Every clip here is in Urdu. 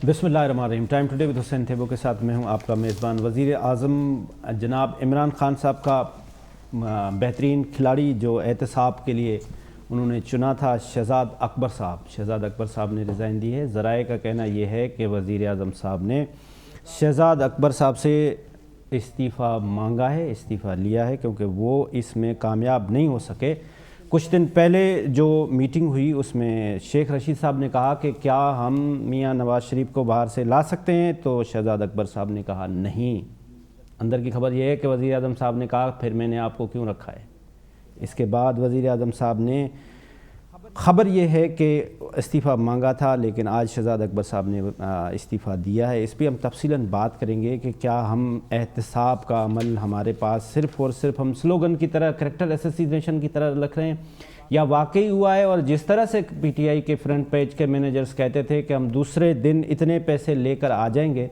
بسم اللہ الرحمن الرحیم. ٹائم ٹوڈے ود حسین تھیبو کے ساتھ میں ہوں آپ کا میزبان. وزیر اعظم جناب عمران خان صاحب کا بہترین کھلاڑی جو احتساب کے لیے انہوں نے چنا تھا شہزاد اکبر صاحب نے ریزائن دی ہے. ذرائع کا کہنا یہ ہے کہ وزیر اعظم صاحب نے شہزاد اکبر صاحب سے استعفیٰ مانگا ہے, استعفیٰ لیا ہے کیونکہ وہ اس میں کامیاب نہیں ہو سکے. کچھ دن پہلے جو میٹنگ ہوئی اس میں شیخ رشید صاحب نے کہا کہ کیا ہم میاں نواز شریف کو باہر سے لا سکتے ہیں, تو شہزاد اکبر صاحب نے کہا نہیں. اندر کی خبر یہ ہے کہ وزیر اعظم صاحب نے کہا پھر میں نے آپ کو کیوں رکھا ہے. اس کے بعد وزیر اعظم صاحب نے خبر یہ ہے کہ استعفیٰ مانگا تھا, لیکن آج شہزاد اکبر صاحب نے استعفیٰ دیا ہے. اس پہ ہم تفصیلاً بات کریں گے کہ کیا ہم احتساب کا عمل ہمارے پاس صرف اور صرف ہم سلوگن کی طرح, کریکٹر اسیسینیشن کی طرح رکھ رہے ہیں, یا واقعی ہوا ہے. اور جس طرح سے پی ٹی آئی کے فرنٹ پیج کے مینیجرز کہتے تھے کہ ہم دوسرے دن اتنے پیسے لے کر آ جائیں گے,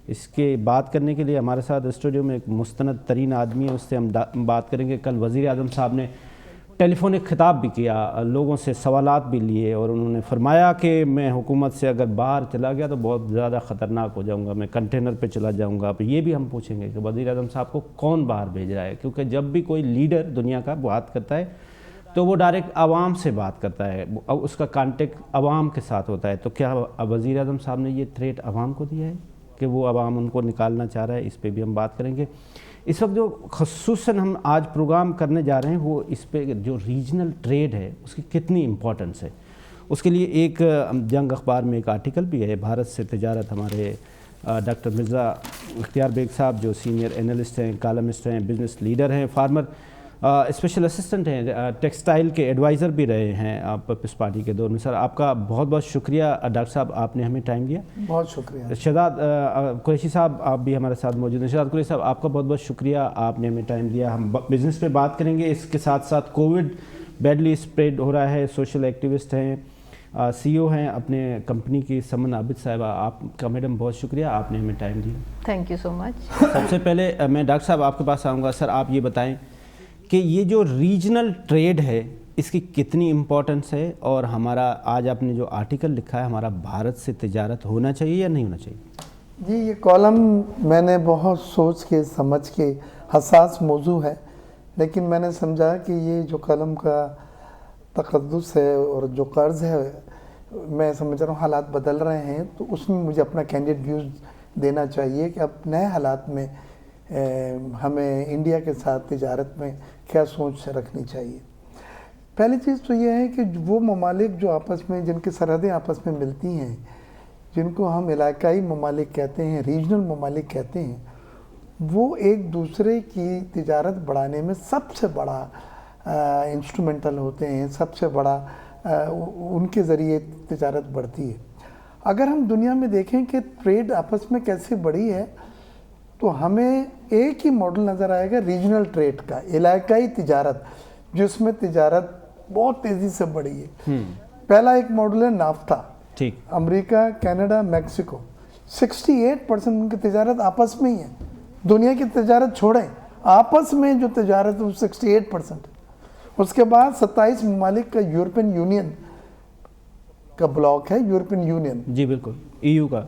اس کے بات کرنے کے لیے ہمارے ساتھ اسٹوڈیو میں ایک مستند ترین آدمی ہے, اس سے ہم بات کریں گے. کل وزیر اعظم صاحب نے ٹیلی فونک خطاب بھی کیا, لوگوں سے سوالات بھی لیے, اور انہوں نے فرمایا کہ میں حکومت سے اگر باہر چلا گیا تو بہت زیادہ خطرناک ہو جاؤں گا, میں کنٹینر پہ چلا جاؤں گا. یہ بھی ہم پوچھیں گے کہ وزیر اعظم صاحب کو کون باہر بھیج رہا ہے, کیونکہ جب بھی کوئی لیڈر دنیا کا بات کرتا ہے تو وہ ڈائریکٹ عوام سے بات کرتا ہے, اس کا کانٹیکٹ عوام کے ساتھ ہوتا ہے. تو کیا وزیر اعظم صاحب نے یہ تھریٹ عوام کو دیا ہے کہ وہ عوام ان کو نکالنا چاہ رہا ہے؟ اس پہ بھی ہم بات کریں گے. اس وقت جو خصوصاً ہم آج پروگرام کرنے جا رہے ہیں وہ اس پہ جو ریجنل ٹریڈ ہے اس کی کتنی امپورٹنس ہے. اس کے لیے ایک جنگ اخبار میں ایک آرٹیکل بھی ہے. بھارت سے تجارت, ہمارے ڈاکٹر مرزا اختیار بیگ صاحب جو سینئر اینالسٹ ہیں, کالمسٹ ہیں, بزنس لیڈر ہیں, فارمر اسپیشل اسسٹنٹ ہیں, ٹیکسٹائل کے ایڈوائزر بھی رہے ہیں آپ پیپلز پارٹی کے دور میں. سر آپ کا بہت بہت شکریہ ڈاکٹر صاحب, آپ نے ہمیں ٹائم دیا. بہت شکریہ. شہزاد قریشی صاحب آپ بھی ہمارے ساتھ موجود ہیں. شہزاد قریشی صاحب آپ کا بہت بہت شکریہ, آپ نے ہمیں ٹائم دیا. ہم بزنس پہ بات کریں گے, اس کے ساتھ ساتھ کووڈ بیڈلی اسپریڈ ہو رہا ہے, سوشل ایکٹیوسٹ ہیں, سی او ہیں اپنے کمپنی کی سمن عابد صاحبہ. آپ کا میڈم بہت شکریہ, آپ نے ہمیں ٹائم دیا. تھینک یو سو مچ. سب سے پہلے میں ڈاکٹر صاحب آپ کے پاس آؤں گا. سر آپ یہ بتائیں کہ یہ جو ریجنل ٹریڈ ہے اس کی کتنی امپورٹنس ہے, اور ہمارا آج آپ نے جو آرٹیکل لکھا ہے ہمارا بھارت سے تجارت ہونا چاہیے یا نہیں ہونا چاہیے؟ جی یہ کالم میں نے بہت سوچ کے سمجھ کے, حساس موضوع ہے, لیکن میں نے سمجھا کہ یہ جو کالم کا تقدس ہے اور جو قرض ہے, میں سمجھ رہا ہوں حالات بدل رہے ہیں, تو اس میں مجھے اپنا کینڈیڈ ویوز دینا چاہیے کہ اب نئے حالات میں ہمیں انڈیا کے ساتھ تجارت میں کیا سوچ رکھنی چاہیے. پہلی چیز تو یہ ہے کہ وہ ممالک جو آپس میں, جن کی سرحدیں آپس میں ملتی ہیں, جن کو ہم علاقائی ممالک کہتے ہیں, ریجنل ممالک کہتے ہیں, وہ ایک دوسرے کی تجارت بڑھانے میں سب سے بڑا انسٹرومنٹل ہوتے ہیں, سب سے بڑا ان کے ذریعے تجارت بڑھتی ہے. اگر ہم دنیا میں دیکھیں کہ ٹریڈ آپس میں کیسے بڑھی ہے, تو ہمیں ایک ہی ماڈل نظر آئے گا ریجنل ٹریڈ کا, علاقائی تجارت, جس میں تجارت بہت تیزی سے بڑھی ہے. پہلا ایک ماڈل ہے نافتا, ٹھیک, امریکہ, کینیڈا, میکسیکو, 68% ان کی تجارت آپس میں ہی ہے. دنیا کی تجارت چھوڑیں, آپس میں جو تجارت ہے وہ 68%. اس کے بعد 27 ممالک کا یورپین یونین کا بلاک ہے, یورپین یونین, جی بالکل, ای یو کا,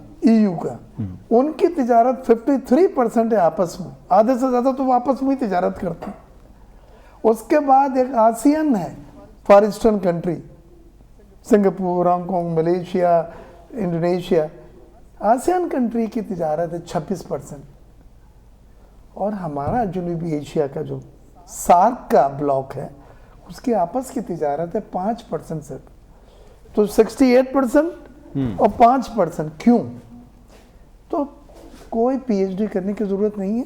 ان کی تجارت 53% ہے آپس میں, آدھے سے زیادہ تو وہ آپس میں ہی تجارت کرتے ہیں. اس کے بعد ایک آسیان ہے, far eastern country, Singapore, Hong Kong, Malaysia, Indonesia. ASEAN country کی تجارت ہے 26%. اور ہمارا جنوبی ایشیا کا جو سارک کا بلاک ہے, اس کی آپس کی تجارت ہے 5% صرف. تو 68% اور 5%. کیوں؟ تو کوئی پی ایچ ڈی کرنے کی ضرورت نہیں ہے.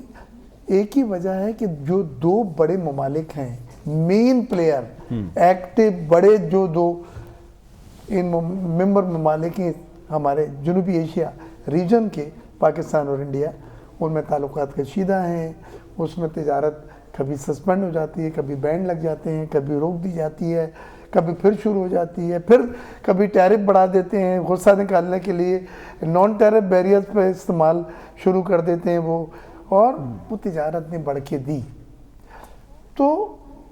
ایک ہی وجہ ہے کہ جو دو بڑے ممالک ہیں, مین پلیئر, ایکٹیو بڑے جو دو ان ممبر ممالک ہیں ہمارے جنوبی ایشیا ریجن کے, پاکستان اور انڈیا, ان میں تعلقات کشیدہ ہیں. اس میں تجارت کبھی سسپینڈ ہو جاتی ہے, کبھی بینڈ لگ جاتے ہیں, کبھی روک دی جاتی ہے, کبھی پھر شروع ہو جاتی ہے, پھر کبھی ٹیرف بڑھا دیتے ہیں غصہ نکالنے کے لیے, نان ٹیرف بیریئرز پہ استعمال شروع کر دیتے ہیں وہ, اور وہ تجارت نے بڑھ کے دی. تو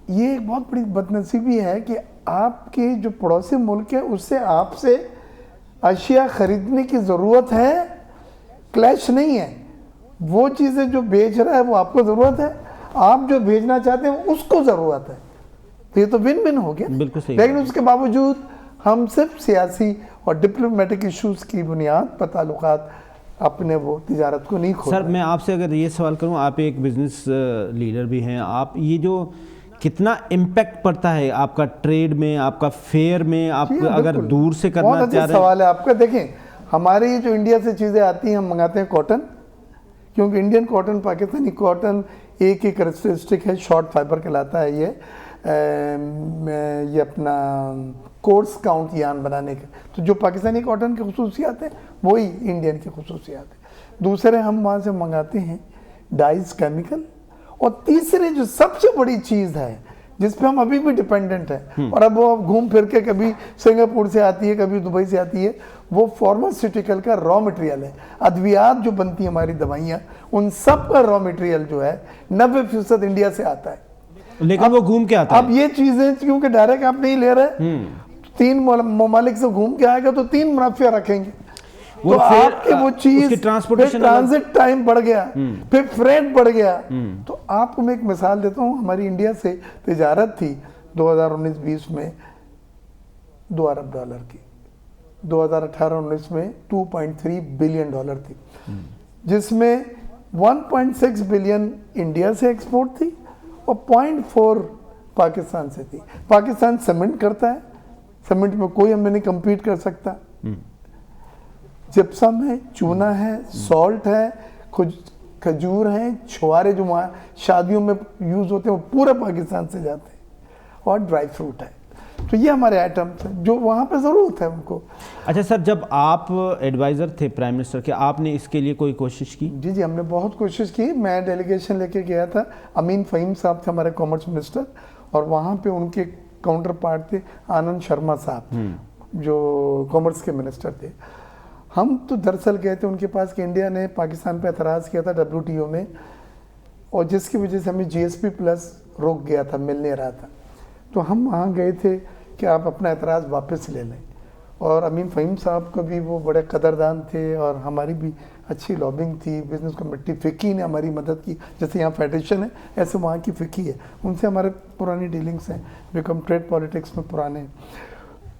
یہ ایک بہت بڑی بدنصیبی ہے کہ آپ کے جو پڑوسی ملک ہے اس سے آپ سے اشیاء خریدنے کی ضرورت ہے, کلیش نہیں ہے. وہ چیزیں جو بیچ رہا ہے وہ آپ کو ضرورت ہے, آپ جو بھیجنا چاہتے ہیں اس کو ضرورت ہے. تو یہ تو ون ون ہو گیا. بالکل صحیح. لیکن اس کے باوجود ہم صرف سیاسی اور ڈپلومیٹک ایشوز کی بنیاد پر تعلقات اپنے وہ تجارت کو نہیں کھول. سر میں آپ سے اگر یہ سوال کروں, آپ ایک بزنس لیڈر بھی ہیں, آپ یہ جو کتنا امپیکٹ پڑتا ہے آپ کا ٹریڈ میں, آپ کا فیئر میں, آپ اگر دور سے کرنا چاہ رہے ہیں؟ بہت اچھا سوال ہے آپ کا. دیکھیں ہماری جو انڈیا سے چیزیں آتی ہیں ہم منگاتے ہیں کاٹن, کیونکہ انڈین کاٹن پاکستانی کاٹن ایک ہی کریکٹرسٹک ہے, شارٹ فائبر کہلاتا ہے یہ اپنا کورس کاؤنٹ یان بنانے کے. تو جو پاکستانی کاٹن کی خصوصیات ہیں وہی انڈین کی خصوصیات ہیں. دوسرے ہم وہاں سے منگاتے ہیں ڈائز, کیمیکل. اور تیسرے جو سب سے بڑی چیز ہے جس پہ ہم ابھی بھی ڈیپینڈنٹ ہیں, اور اب وہ گھوم پھر کے کبھی سنگاپور سے آتی ہے کبھی دبئی سے آتی ہے, وہ فارماسیوٹیکل کا را مٹیریل ہے. ادویات جو بنتی ہیں ہماری دوائیاں, ان سب کا را مٹیریل جو ہے 90% انڈیا سے آتا ہے. لیکن وہ گھوم کے آتا ہے. اب یہ چیزیں کیونکہ ڈائریکٹ آپ نہیں لے رہے, 3 ممالک سے گھوم کے آئے گا تو 3 منافع رکھیں گے. تو آپ کی وہ چیز ٹرانزٹ ٹائم بڑھ گیا, پھر فریٹ بڑھ گیا. تو آپ کو میں ایک مثال دیتا ہوں, ہماری انڈیا سے تجارت تھی 2019-20 میں $2 ارب کی, 2018-19 میں $2.3 بلین تھی, جس میں 1.6 بلین انڈیا سے ایکسپورٹ تھی اور 0.4 پاکستان سے تھی. پاکستان سیمنٹ کرتا ہے, سیمنٹ میں کوئی ہمیں نہیں کمپیٹ کر سکتا. جپسم ہے, چونا ہے, سالٹ ہے, کھجور ہیں, چھوارے جو وہاں شادیوں میں یوز ہوتے ہیں وہ پورے پاکستان سے جاتے ہیں, اور ڈرائی فروٹ ہے. تو یہ ہمارے آئٹمس ہیں جو وہاں پہ ضرورت ہے ان کو. اچھا سر, جب آپ ایڈوائزر تھے پرائم منسٹر کے, آپ نے اس کے لیے کوئی کوشش کی؟ جی ہم نے بہت کوشش کی. میں ڈیلیگیشن لے کے گیا تھا, امین فہیم صاحب تھے ہمارے کامرس منسٹر, اور وہاں پہ ان کے کاؤنٹر پارٹ تھے آنند شرما صاحب جو کامرس کے منسٹر تھے. ہم تو دراصل گئے تھے ان کے پاس کہ انڈیا نے پاکستان پہ اعتراض کیا تھا WTO میں, اور جس کی وجہ سے ہمیں GSP پلس روک گیا تھا, مل نہیں رہا تھا. تو ہم وہاں گئے تھے کہ آپ اپنا اعتراض واپس لے لیں. اور امین فہیم صاحب کو بھی وہ بڑے قدردان تھے, اور ہماری بھی اچھی لابنگ تھی. بزنس کمیٹی فکی نے ہماری مدد کی, جیسے یہاں فیڈریشن ہے ایسے وہاں کی فکی ہے, ان سے ہمارے پرانی ڈیلنگس ہیں, بیکم ٹریڈ پالیٹکس میں پرانے.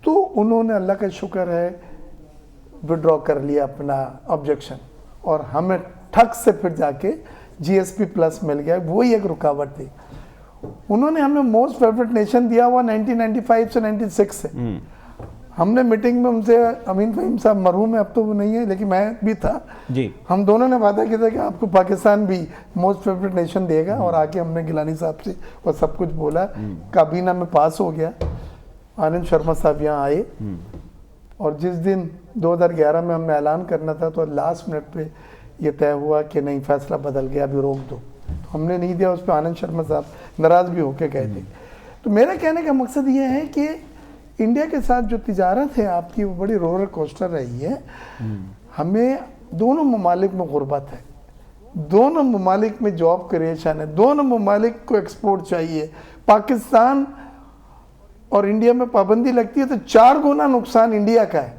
تو انہوں نے اللہ کا شکر ہے وڈرا کر لیا اپنا آبجیکشن, اور ہمیں ٹھک سے پھر جا کے GSP پلس مل گیا. وہی ایک رکاوٹ تھی. انہوں نے ہمیں موسٹ فیوریٹ نیشن دیا ہوا 1995 سے 96 سے. ہم نے میٹنگ میں ان سے, امین فہیم صاحب مرحوم ہے اب تو وہ نہیں ہے لیکن میں بھی تھا جی, ہم دونوں نے وعدہ کیا تھا کہ آپ کو پاکستان بھی موسٹ فیوریٹ نیشن دے گا. اور آ کے ہم نے گیلانی صاحب سے وہ سب کچھ بولا, کابینہ میں پاس ہو گیا. آنند شرما صاحب یہاں آئے, اور جس دن 2011 میں ہمیں اعلان کرنا تھا تو لاسٹ منٹ پہ یہ طے ہوا کہ نہیں, فیصلہ بدل گیا, ابھی روک دو. تو ہم نے نہیں دیا, اس پہ آنند شرما صاحب ناراض بھی ہو کے گئے تھے. تو میرا کہنے کا مقصد یہ ہے کہ انڈیا کے ساتھ جو تجارت ہے آپ کی وہ بڑی رولر کوسٹر رہی ہے. ہمیں دونوں ممالک میں غربت ہے, دونوں ممالک میں جاب کریشن ہے, دونوں ممالک کو ایکسپورٹ چاہیے. پاکستان اور انڈیا میں پابندی لگتی ہے تو 4 گنا نقصان انڈیا کا ہے,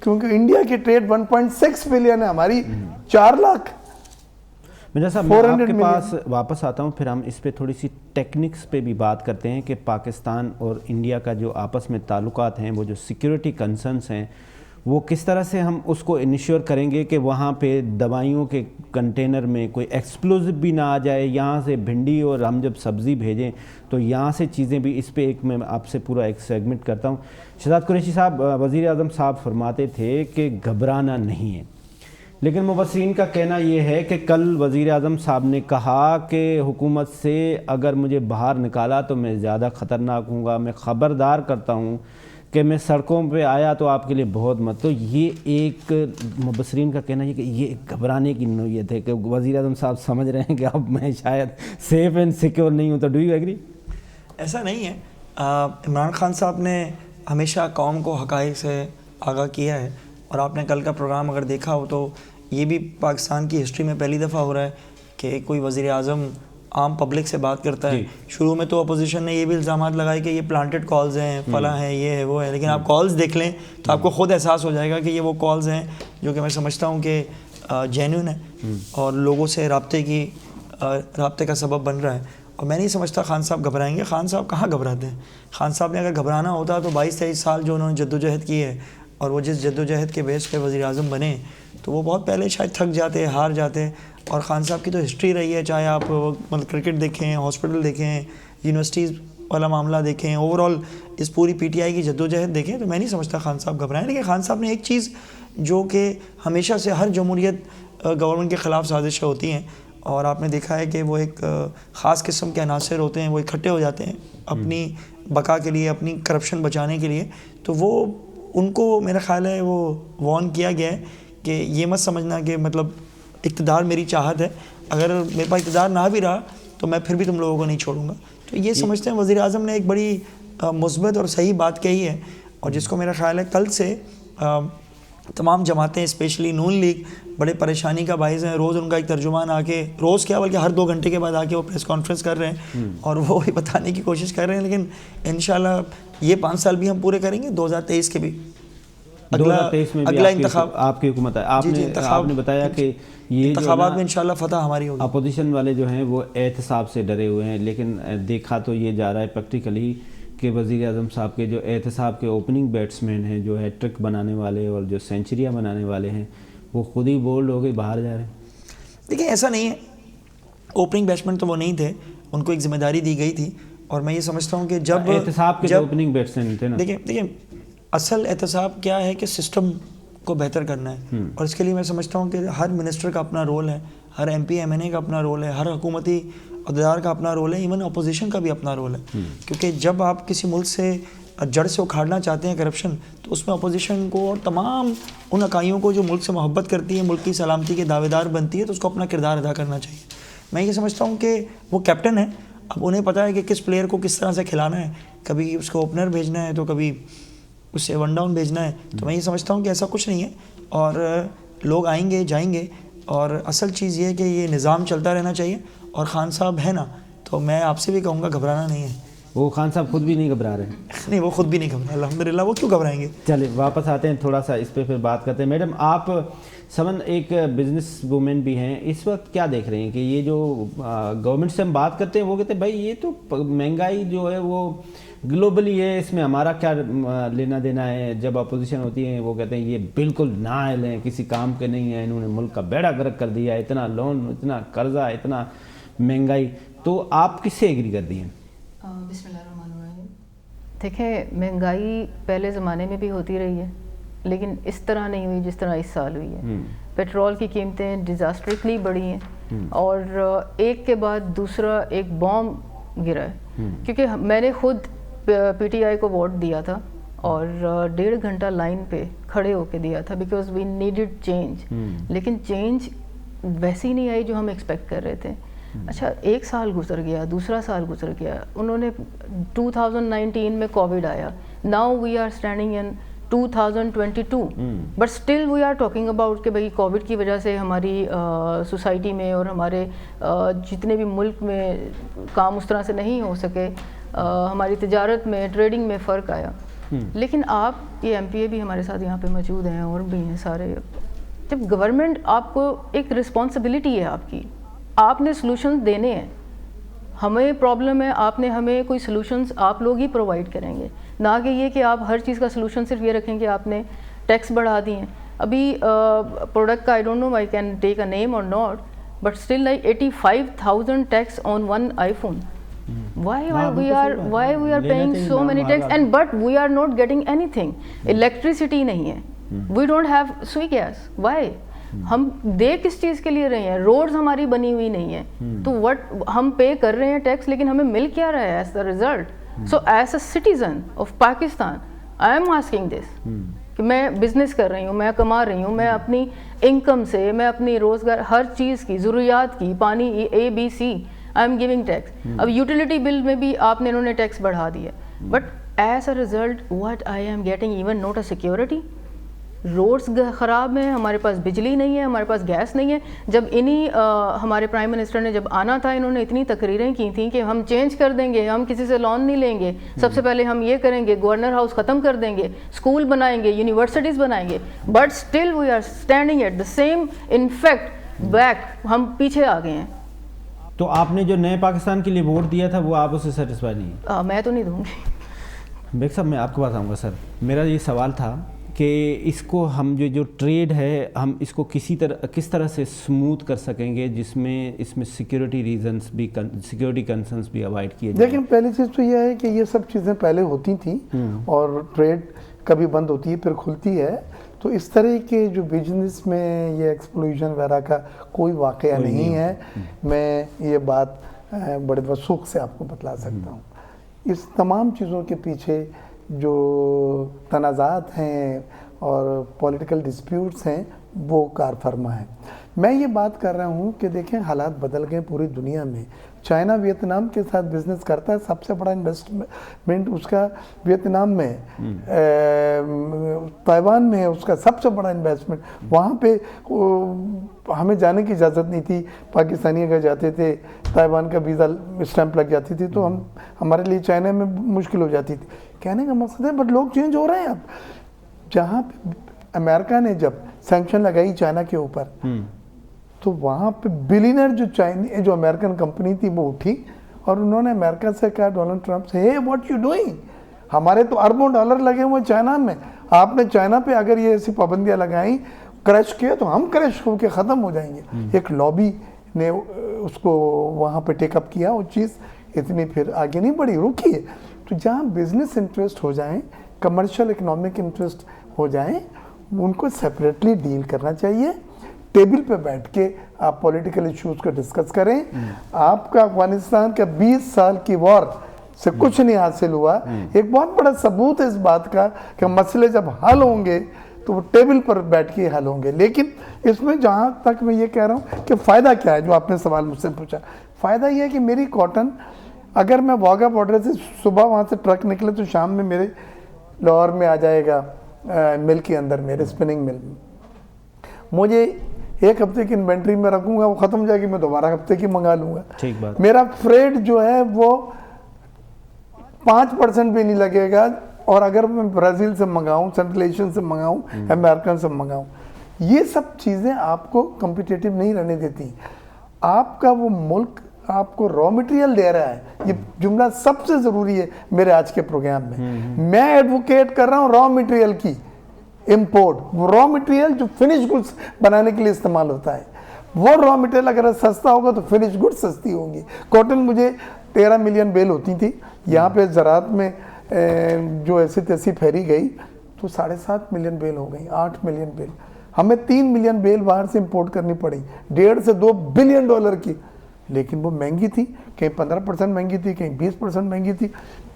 کیونکہ انڈیا کی ٹریڈ 1.6 بلین ہے, ہماری 4 لاکھ. مرزا صاحب میں آپ کے پاس واپس آتا ہوں, پھر ہم اس پہ تھوڑی سی ٹیکنکس پہ بھی بات کرتے ہیں کہ پاکستان اور انڈیا کا جو آپس میں تعلقات ہیں, وہ جو سیکیورٹی کنسرنس ہیں, وہ کس طرح سے ہم اس کو انشور کریں گے کہ وہاں پہ دوائیوں کے کنٹینر میں کوئی ایکسپلوزو بھی نہ آ جائے. یہاں سے بھنڈی اور ہم جب سبزی بھیجیں تو یہاں سے چیزیں بھی, اس پہ ایک میں آپ سے پورا ایک سیگمنٹ کرتا ہوں. شہزاد قریشی صاحب, وزیر اعظم صاحب فرماتے تھے کہ گھبرانا نہیں ہے, لیکن مبصرین کا کہنا یہ ہے کہ کل وزیر اعظم صاحب نے کہا کہ حکومت سے اگر مجھے باہر نکالا تو میں زیادہ خطرناک ہوں گا, میں خبردار کرتا ہوں کہ میں سڑکوں پہ آیا تو آپ کے لیے بہت مت. تو یہ ایک مبصرین کا کہنا ہے کہ یہ گھبرانے کی نوعیت ہے کہ وزیر اعظم صاحب سمجھ رہے ہیں کہ اب میں شاید سیف اینڈ سیکیور نہیں ہوں. تو ڈو یو ایگری؟ ایسا نہیں ہے. عمران خان صاحب نے ہمیشہ قوم کو حقائق سے آگاہ کیا ہے, اور آپ نے کل کا پروگرام اگر دیکھا ہو تو یہ بھی پاکستان کی ہسٹری میں پہلی دفعہ ہو رہا ہے کہ کوئی وزیر اعظم عام پبلک سے بات کرتا ہے. شروع میں تو اپوزیشن نے یہ بھی الزامات لگائے کہ یہ پلانٹڈ کالز ہیں, فلاں ہیں, یہ ہے, وہ ہے, لیکن آپ کالز دیکھ لیں تو آپ کو خود احساس ہو جائے گا کہ یہ وہ کالز ہیں جو کہ میں سمجھتا ہوں کہ جینوئن ہے اور لوگوں سے رابطے کا سبب بن رہا ہے. اور میں نہیں سمجھتا خان صاحب گھبرائیں گے. خان صاحب کہاں گھبراتے ہیں؟ خان صاحب نے اگر گھبرانا ہوتا تو 22-23 سال جو انہوں نے جدوجہد کی ہے اور وہ جس جدوجہد کے بیس پہ وزیر اعظم بنے تو وہ بہت پہلے شاید تھک جاتے, ہار جاتے. اور خان صاحب کی تو ہسٹری رہی ہے, چاہے آپ مطلب کرکٹ دیکھیں, ہاسپٹل دیکھیں, یونیورسٹیز والا معاملہ دیکھیں, اوور آل اس پوری پی ٹی آئی کی جدوجہد دیکھیں, تو میں نہیں سمجھتا خان صاحب گھبرائیں. لیکن خان صاحب نے ایک چیز جو کہ ہمیشہ سے ہر جمہوریت گورنمنٹ کے خلاف سازشیں ہوتی ہیں, اور آپ نے دیکھا ہے کہ وہ ایک خاص قسم کے عناصر ہوتے ہیں, وہ اکٹھے ہو جاتے ہیں اپنی بقا کے لیے, اپنی کرپشن بچانے کے لیے. تو وہ ان کو میرا خیال ہے وہ وارن کیا گیا ہے کہ یہ مت سمجھنا کہ مطلب اقتدار میری چاہت ہے, اگر میرے پاس اقتدار نہ بھی رہا تو میں پھر بھی تم لوگوں کو نہیں چھوڑوں گا. تو یہ سمجھتے ہیں وزیر اعظم نے ایک بڑی مثبت اور صحیح بات کہی ہے, اور جس کو میرا خیال ہے کل سے تمام جماعتیں اسپیشلی نون لیگ بڑے پریشانی کا باعث ہیں. روز ان کا ایک ترجمان آ کے, روز کیا بلکہ ہر 2 گھنٹے کے بعد آ کے وہ پریس کانفرنس کر رہے ہیں اور وہ بتانے کی کوشش کر رہے ہیں. لیکن انشاءاللہ یہ 5 سال بھی ہم پورے کریں گے, 2023 کے بھی 2023 میں اگلا انتخاب آپ کی حکومت ہے. آپ نے بتایا کہ یہ انتخابات میں انشاءاللہ فتح ہماری ہوگی. اپوزیشن والے جو ہیں وہ احتساب سے ڈرے ہوئے ہیں, لیکن دیکھا تو یہ جا رہا ہے پریکٹیکلی کہ وزیر اعظم صاحب کے جو احتساب کے اوپننگ بیٹسمین ہیں, جو ہیٹ ٹرک بنانے والے اور جو سینچریاں بنانے والے ہیں, وہ خود ہی بولڈ ہو کے باہر جا رہے ہیں. دیکھیں ایسا نہیں ہے, اوپننگ بیٹسمین تو وہ نہیں تھے, ان کو ایک ذمہ داری دی گئی تھی. اور میں یہ سمجھتا ہوں کہ جب احتساب کے جو اوپننگ بیٹسمین تھے نا, دیکھیں اصل احتساب کیا ہے کہ سسٹم کو بہتر کرنا ہے, اور اس کے لیے میں سمجھتا ہوں کہ ہر منسٹر کا اپنا رول ہے, ہر ایم پی ایم این اے کا اپنا رول ہے, ہر حکومتی عہدیدار کا اپنا رول ہے, ایون اپوزیشن کا بھی اپنا رول ہے. کیونکہ جب آپ کسی ملک سے جڑ سے اکھاڑنا چاہتے ہیں کرپشن, تو اس میں اپوزیشن کو اور تمام ان اکائیوں کو جو ملک سے محبت کرتی ہے, ملک کی سلامتی کے دعوے دار بنتی ہے, تو اس کو اپنا کردار ادا کرنا چاہیے. میں یہ سمجھتا ہوں کہ وہ کیپٹن ہے, اب انہیں پتہ ہے کہ کس پلیئر کو کس طرح سے کھلانا ہے, کبھی اس کو اوپنر بھیجنا ہے تو کبھی اسے ون ڈاؤن بھیجنا ہے. تو میں یہ سمجھتا ہوں کہ ایسا کچھ نہیں ہے, اور لوگ آئیں گے جائیں گے, اور اصل چیز یہ ہے کہ یہ نظام چلتا رہنا چاہیے. اور خان صاحب ہے نا, تو میں آپ سے بھی کہوں گا گھبرانا نہیں ہے. وہ خان صاحب خود بھی نہیں گھبرا رہے ہیں. نہیں, وہ خود بھی نہیں گھبرا, الحمدللہ. وہ کیوں گھبرائیں گے؟ چلے واپس آتے ہیں, تھوڑا سا اس پہ پھر بات کرتے ہیں. میڈم آپ سمن ایک بزنس وومن بھی ہیں, اس وقت کیا دیکھ رہے ہیں کہ یہ جو گورنمنٹ سے ہم بات کرتے ہیں وہ کہتے ہیں بھائی یہ تو مہنگائی جو ہے وہ گلوبلی ہے, اس میں ہمارا کیا لینا دینا ہے. جب اپوزیشن ہوتی ہے وہ کہتے ہیں یہ بالکل نااہل ہیں, کسی کام کے نہیں ہیں, انہوں نے ملک کا بیڑا غرق کر دیا, اتنا لون, اتنا قرضہ, اتنا مہنگائی. تو آپ کس سے ایگری کر دی ہیں؟ بسم اللہ الرحمن الرحیم. دیکھیں مہنگائی پہلے زمانے میں بھی ہوتی رہی ہے, لیکن اس طرح نہیں ہوئی جس طرح اس سال ہوئی ہے. پیٹرول کی قیمتیں ڈیزاسٹرکلی بڑھی ہیں, اور ایک کے بعد دوسرا ایک بام گرا ہے. کیونکہ میں نے خود پی ٹی آئی کو ووٹ دیا تھا, اور 1.5 گھنٹہ لائن پہ کھڑے ہو کے دیا تھا, بیکاز وی نیڈڈ چینج. لیکن چینج ویسی نہیں آئی جو ہم ایکسپیکٹ کر رہے تھے. اچھا, 1 سال گزر گیا, دوسرا سال گزر گیا, انہوں نے 2019 میں کووڈ آیا, now we are standing in 2022, but still we are talking about کہ بھائی کووڈ کی وجہ سے ہماری سوسائٹی میں اور ہمارے جتنے بھی ملک میں کام اس طرح سے نہیں ہو سکے, ہماری تجارت میں, ٹریڈنگ میں فرق آیا. لیکن آپ یہ ایم پی اے بھی ہمارے ساتھ یہاں پہ موجود ہیں اور بھی ہیں سارے. جب گورنمنٹ آپ کو ایک رسپانسبلٹی ہے آپ کی, آپ نے سلوشنز دینے ہیں. ہمیں پرابلم ہے, آپ نے ہمیں کوئی سلوشنز آپ لوگ ہی پرووائڈ کریں گے, نہ کہ یہ کہ آپ ہر چیز کا سلوشن صرف یہ رکھیں کہ آپ نے ٹیکس بڑھا دیے ہیں. ابھی پروڈکٹ کا I don't know I can take a name اور not, but still like 85,000 tax on one iPhone. Why we are paying so many tax, and but we are not getting anything. Electricity نہیں ہے, we don't have sweet gas. Why? ہم دے کس چیز کے لیے رہے ہیں؟ روڈز ہماری بنی ہوئی نہیں ہے, تو وٹ ہم پے کر رہے ہیں ٹیکس, لیکن ہمیں مل کیا رہا ہے as the result? So as a citizen of Pakistan I am asking this کہ میں بزنس کر رہی ہوں, میں کما رہی ہوں, میں اپنی انکم سے, میں اپنی روزگار ہر چیز کی, ضروریات کی, پانی ABC I am giving tax. اب یوٹیلیٹی بل میں بھی آپ نے انہوں نے ٹیکس بڑھا دیا, but as a result what I am getting even not a security. Roads خراب ہیں, ہمارے پاس بجلی نہیں ہے, ہمارے پاس گیس نہیں ہے. جب انہی ہمارے پرائم منسٹر نے جب آنا تھا, انہوں نے اتنی تقریریں کی تھیں کہ ہم چینج کر دیں گے, ہم کسی سے لون نہیں لیں گے, سب سے پہلے ہم یہ کریں گے, گورنر ہاؤس ختم کر دیں گے, اسکول بنائیں گے, یونیورسٹیز بنائیں گے, but still we are standing at the same, in fact back, ہم پیچھے آ گئے ہیں. تو آپ نے جو نئے پاکستان کے لیے ووٹ دیا تھا وہ آپ اس سے سیٹسفائی نہیں ہیں؟ میں تو نہیں دوں گی. بیگ صاحب میں آپ کے پاس آؤں گا. سر میرا یہ سوال تھا کہ اس کو ہم جو ٹریڈ ہے ہم اس کو کس طرح سے سموتھ کر سکیں گے جس میں اس میں سیکیورٹی ریزنز بھی, سیکیورٹی کنسرنز بھی اوائڈ کیے جائیں. لیکن پہلی چیز تو یہ ہے کہ یہ سب چیزیں پہلے ہوتی تھیں اور ٹریڈ کبھی بند ہوتی ہے پھر کھلتی ہے, تو اس طرح کے جو بزنس میں یہ ایکسپلوژن وغیرہ کا کوئی واقعہ نہیں ہے. میں یہ بات بڑے وثوق سے آپ کو بتلا سکتا ہوں. اس تمام چیزوں کے پیچھے جو تنازعات ہیں اور پولیٹیکل ڈسپیوٹس ہیں وہ کار فرما ہیں. میں یہ بات کر رہا ہوں کہ دیکھیں حالات بدل گئے پوری دنیا میں. چائنا ویتنام کے ساتھ بزنس کرتا ہے, سب سے بڑا انویسٹمنٹ اس کا ویتنام میں, تائیوان میں ہے اس کا سب سے بڑا انویسٹمنٹ. وہاں پہ ہمیں جانے کی اجازت نہیں تھی, پاکستانی اگر جاتے تھے تائیوان کا ویزا اسٹیمپ لگ جاتی تھی تو ہمارے لیے چائنا میں مشکل ہو جاتی تھی. کہنے کا مقصد ہے بٹ لوگ چینج ہو رہے ہیں. اب جہاں پہ امریکہ نے جب سینکشن لگائی چائنا کے اوپر تو وہاں پہ بلینر جو امریکن کمپنی تھی وہ اٹھی اور انہوں نے امریکہ سے کہا, ڈونلڈ ٹرمپ سے, hey what you doing, ہمارے تو اربوں ڈالر لگے ہوئے چائنا میں, آپ نے چائنا پہ اگر یہ ایسی پابندیاں لگائیں کریش کیا تو ہم کریش ہو کے ختم ہو جائیں گے. ایک لابی نے اس کو وہاں پہ ٹیک اپ کیا, وہ چیز اتنی پھر آگے نہیں بڑھی, رکی ہے. تو جہاں بزنس انٹرسٹ ہو جائیں, کمرشل اکنامک انٹرسٹ ہو جائیں, ان کو سیپریٹلی ڈیل کرنا چاہیے. ٹیبل پہ بیٹھ کے آپ پولیٹیکل ایشوز کو ڈسکس کریں. آپ کا افغانستان کا 20 سال کی وار سے کچھ نہیں حاصل ہوا. ایک بہت بڑا ثبوت ہے اس بات کا کہ مسئلے جب حل ہوں گے تو وہ ٹیبل پر بیٹھ کے حل ہوں گے. لیکن اس میں جہاں تک میں یہ کہہ رہا ہوں کہ فائدہ کیا ہے, جو آپ نے سوال مجھ سے پوچھا, فائدہ یہ ہے کہ میری کاٹن اگر میں واگا بارڈر سے صبح وہاں سے ٹرک نکلے تو شام میں میرے لاہور میں آ جائے گا مل کے اندر, میرے اسپننگ مل میں. مجھے ایک ہفتے کی انوینٹری میں رکھوں گا, وہ ختم ہو جائے گی, میں دوبارہ ہفتے کی منگا لوں گا. میرا فریڈ جو ہے وہ 5% بھی نہیں لگے گا. اور اگر میں برازیل سے منگاؤں, سینٹرل ایشین سے منگاؤں, امریکن سے منگاؤں, یہ سب چیزیں آپ کو کمپیٹیٹیو نہیں رہنے دیتی. آپ کا وہ ملک آپ کو را مٹیریل دے رہا ہے. یہ جملہ سب سے ضروری ہے میرے آج کے پروگرام میں. میں ایڈوکیٹ کر رہا ہوں را مٹیریل کی امپورٹ. وہ را مٹیریل جو فنش گڈس بنانے کے لیے استعمال ہوتا ہے, وہ را مٹیریل اگر سستا ہوگا تو فنش گڈس سستی ہوں گی. کاٹن مجھے 13 ملین بیل ہوتی تھی, یہاں پہ زراعت میں جو ایسی تیسی پھیری گئی تو 7.5 ملین بیل ہو گئی, 8 ملین بیل. ہمیں 3 ملین بیل باہر سے امپورٹ کرنی پڑی, 1.5 سے 2 بلین ڈالر کی. لیکن وہ مہنگی تھی, کہیں 15% مہنگی تھی, کہیں 20% مہنگی تھی.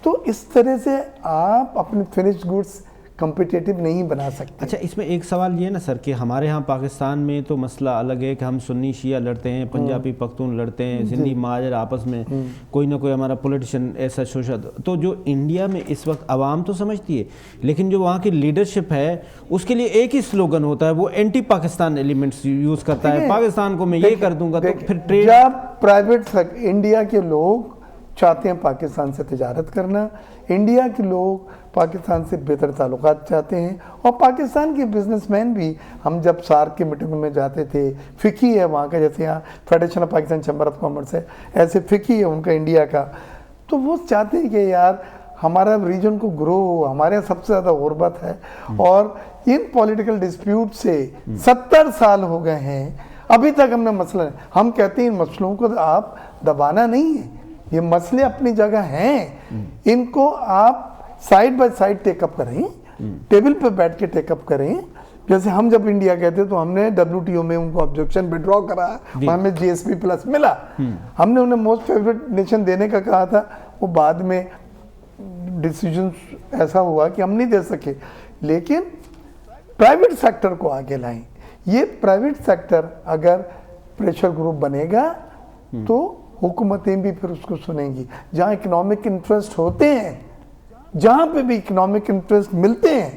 تو اس طرح سے آپ اپنے فنش گڈس کمپیٹیٹیو نہیں بنا سکتے. اچھا, اس میں ایک سوال یہ ہے نا سر کہ ہمارے ہاں پاکستان میں تو مسئلہ الگ ہے کہ ہم سنی شیعہ لڑتے ہیں, پنجابی پختون لڑتے ہیں, سندھی مہاجر آپس میں کوئی نہ کوئی ہمارا پولیٹیشین ایسا شوشت. تو جو انڈیا میں اس وقت عوام تو سمجھتی ہے, لیکن جو وہاں کی لیڈرشپ ہے اس کے لیے ایک ہی سلوگن ہوتا ہے, وہ اینٹی پاکستان ایلیمنٹس یوز کرتا ہے. پاکستان کو میں یہ کر دوں گا. تو پھر ٹریڈ, جب پرائیویٹ انڈیا کے لوگ چاہتے ہیں پاکستان سے تجارت کرنا, انڈیا کے لوگ پاکستان سے بہتر تعلقات چاہتے ہیں, اور پاکستان کے بزنس مین بھی, ہم جب سارک کی میٹنگوں میں جاتے تھے, فکی ہے وہاں کا, جیسے یہاں federation of Pakistan chamber of commerce ہے, ایسے فکی ہے ان کا انڈیا کا. تو وہ چاہتے ہیں کہ یار ہمارا ریجن کو گرو ہو, ہمارے یہاں سب سے زیادہ غربت ہے. اور ان پولیٹیکل ڈسپیوٹ سے 70 سال ہو گئے ہیں, ابھی تک ہم نے مسئلہ, ہم کہتے ہیں ان مسئلوں کو آپ دبانا نہیں ہے, یہ مسئلے اپنی جگہ ہیں, ان کو آپ سائڈ بائی سائڈ ٹیک اپ کریں, ٹیبل پہ بیٹھ کے ٹیک اپ کریں. جیسے ہم جب انڈیا کہتے تو ہم نے WTO میں ان کو آبجیکشن ودرا کرا, ہمیں GSP+ ملا. ہم نے انہیں موسٹ فیوریٹ نیشن دینے کا کہا تھا, وہ بعد میں ڈیسیجن ایسا ہوا کہ ہم نہیں دے سکے. لیکن پرائیویٹ سیکٹر کو آگے لائیں. یہ پرائیویٹ سیکٹر اگر پریشر گروپ بنے گا تو حکومتیں بھی پھر اس کو سنیں گی. جہاں اکنامک انٹرسٹ ہوتے ہیں, جہاں پہ بھی اکنامک انٹرسٹ ملتے ہیں,